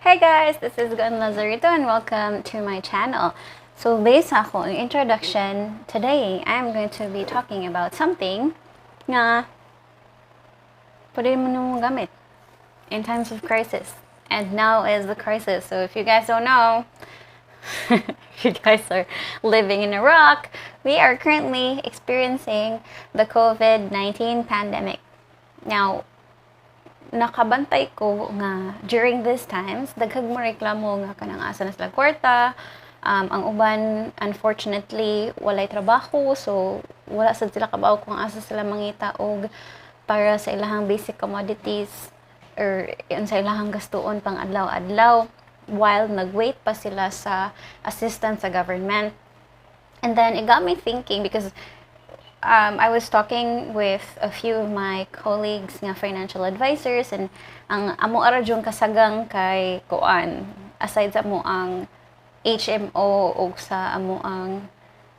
Hey guys, this is Gun Lazarito and welcome to my channel. So based ako ang introduction, today I'm going to be talking about something na pwede mo nung gamit in times of crisis. And now is the crisis. So if you guys don't know, if you guys are living in Iraq, we are currently experiencing the COVID-19 pandemic. Now, nakabantay ko nga during these times daghang mo reklamo nga kanang asa na sila kwarta, ang uban unfortunately walay trabaho, so wala sad sila kabaw kung asa sila mangita og para sa ilahang basic commodities or sa ilahang gastuon pang adlaw-adlaw while nagwait pa sila sa assistance sa government. And then it got me thinking because I was talking with a few of my colleagues nga financial advisors, and ang amo ara jung kasagang kay kuan aside sa mo ang HMO o sa amo ang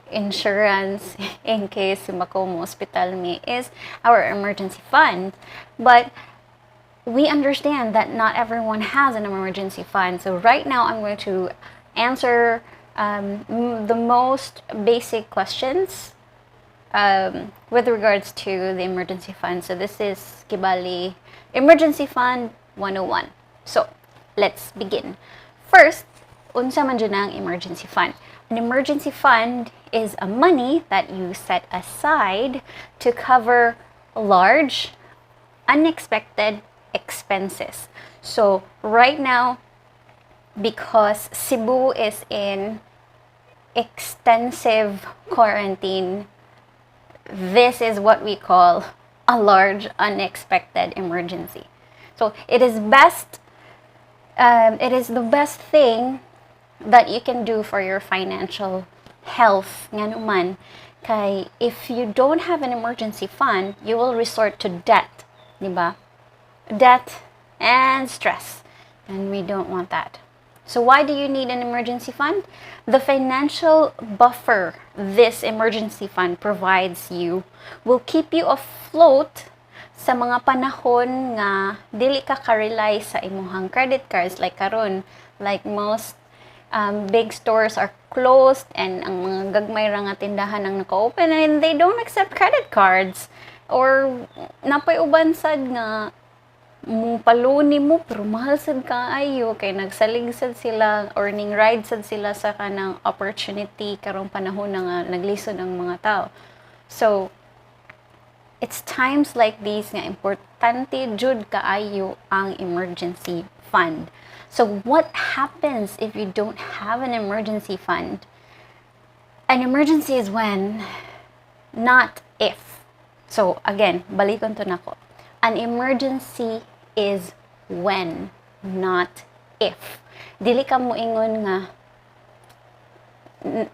insurance in case mako mo hospital mi is our emergency fund. But we understand that not everyone has an emergency fund. So right now I'm going to answer the most basic questions with regards to the emergency fund. So this is Kibali Emergency Fund 101. So let's begin. First, unsa man dyan ang emergency fund? An emergency fund is a money that you set aside to cover large, unexpected expenses. So right now, because Cebu is in extensive quarantine, this is what we call a large unexpected emergency. So it is the best thing that you can do for your financial health nga naman, kay if you don't have an emergency fund, you will resort to debt, di ba? Debt and stress, and we don't want that. So why do you need an emergency fund? The financial buffer this emergency fund provides you will keep you afloat sa mga panahon nga dili ka ka-rely sa imuhang credit cards like karon. Like most big stores are closed and ang mga gagmay ra nga tindahan ang naka-open and they don't accept credit cards. Or napay uban sad nga mo paluni mo pero mahal sad kaayo kay nagsalig sad sila or ning ride sad sila sa kanang opportunity karong panahon nga naglisod ang mga tao. So it's times like these nga importante jud kaayo ang emergency fund. So what happens if you don't have an emergency fund? An emergency is when, not if. So again, balikon to nako. An emergency is when, not if. Dili ka mo ingon nga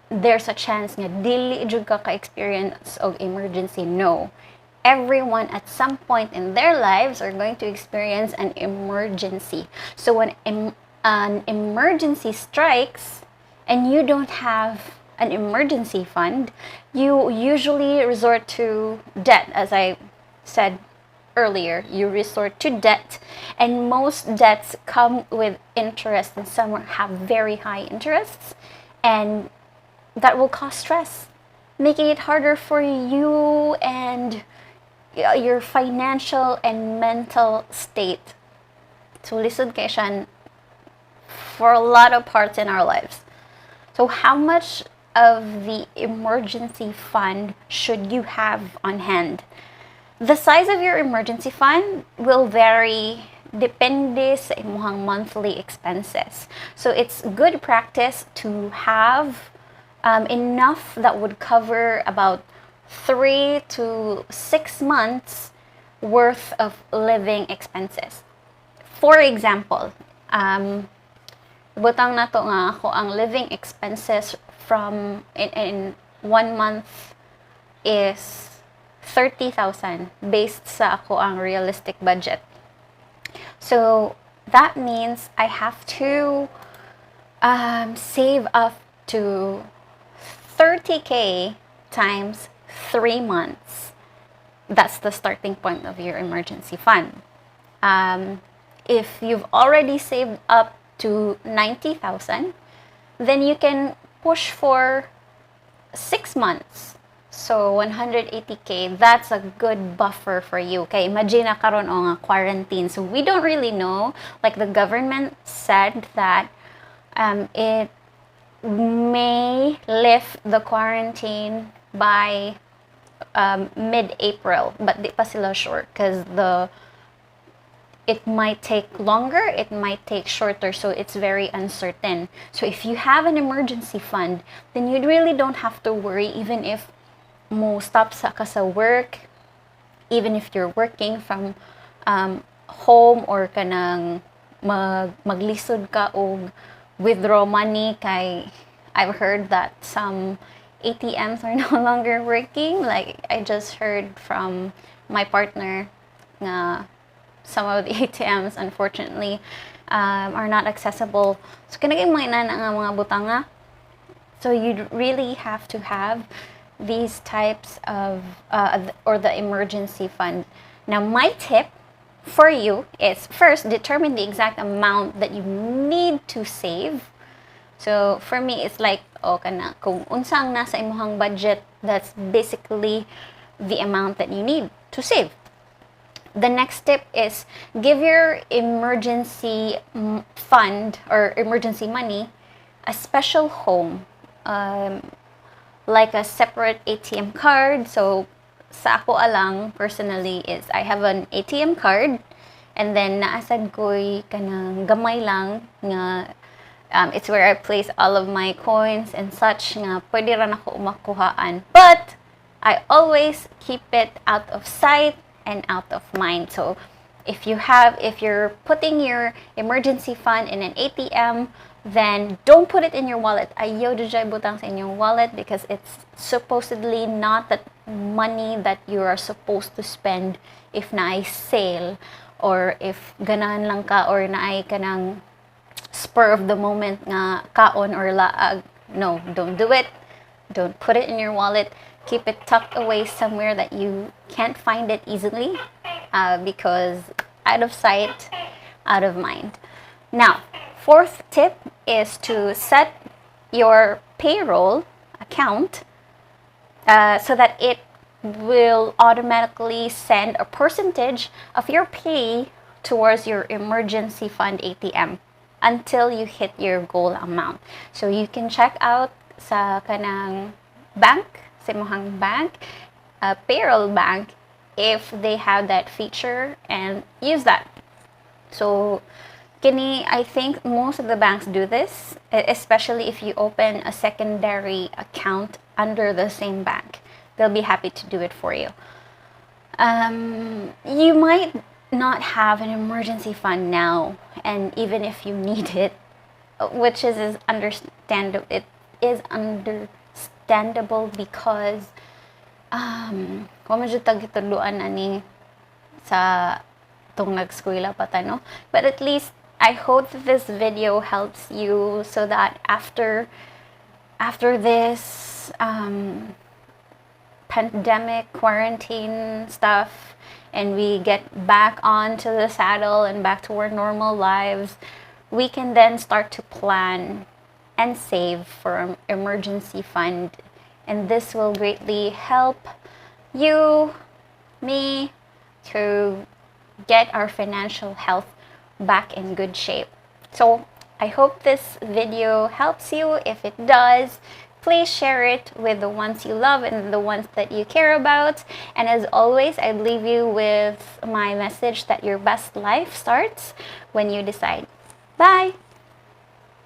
there's a chance nga dili jud ka ka-experience of emergency. No. Everyone at some point in their lives are going to experience an emergency. So when an emergency strikes and you don't have an emergency fund, you usually resort to debt. As I said earlier, you resort to debt, and most debts come with interest, and some have very high interests, and that will cause stress, making it harder for you and your financial and mental state to lisod kay siya for a lot of parts in our lives. So how much of the emergency fund should you have on hand? The size of your emergency fund will vary depende sa imuhang monthly expenses. So it's good practice to have enough that would cover about 3 to 6 months worth of living expenses. For example, butang na to nga ako ang living expenses from in 1 month is 30,000 based sa ako ang realistic budget. So that means I have to save up to 30K times 3 months. That's the starting point of your emergency fund. If you've already saved up to 90,000, then you can push for 6 months. So 180k, that's a good buffer for you. Okay, imagine na karon o nga quarantine. So we don't really know. Like the government said that it may lift the quarantine by mid-April, but di pa sila sure because it might take longer, it might take shorter, so it's very uncertain. So if you have an emergency fund, then you really don't have to worry even if mo stop ka sa work, even if you're working from home or kanang maglisod ka og withdraw money kay I've heard that some ATMs are no longer working. Like I just heard from my partner na some of the ATMs unfortunately are not accessible. So kanagay mga ina nga mga butanga. So you really have to have these types of or the emergency fund. Now my tip for you is first determine the exact amount that you need to save. So for me it's like kana kung unsang nasa imong budget, that's basically the amount that you need to save. The next tip is give your emergency fund or emergency money a special home, like a separate ATM card. So sa ako alang personally is I have an ATM card and then naasad ko'y kanang gamay lang nga it's where I place all of my coins and such nga pwede ran ako makuhaan. But I always keep it out of sight and out of mind. So if you're putting your emergency fund in an ATM, then don't put it in your wallet. Ayaw dyan butang sa inyong wallet because it's supposedly not that money that you are supposed to spend if naay sale or if ganahan lang ka or naay ka ng spur of the moment nga kaon or laag. No, don't do it. Don't put it in your wallet. Keep it tucked away somewhere that you can't find it easily because out of sight, out of mind. Now, fourth tip is to set your payroll account so that it will automatically send a percentage of your pay towards your emergency fund ATM until you hit your goal amount. So you can check out sa kanang bank, sa imong bank, payroll bank, if they have that feature and use that. So I think most of the banks do this, especially if you open a secondary account under the same bank. They'll be happy to do it for you. You might not have an emergency fund now, and even if you need it, which is understandable, it is understandable because wa man jud tag hituluan ani sa tong nag-eskwela pa ta, no? But at least I hope that this video helps you so that after this pandemic quarantine stuff and we get back onto the saddle and back to our normal lives, we can then start to plan and save for an emergency fund, and this will greatly help you, me, to get our financial health back in good shape. So I hope this video helps you. If it does, please share it with the ones you love and the ones that you care about. And as always, I'd leave you with my message that your best life starts when you decide. Bye!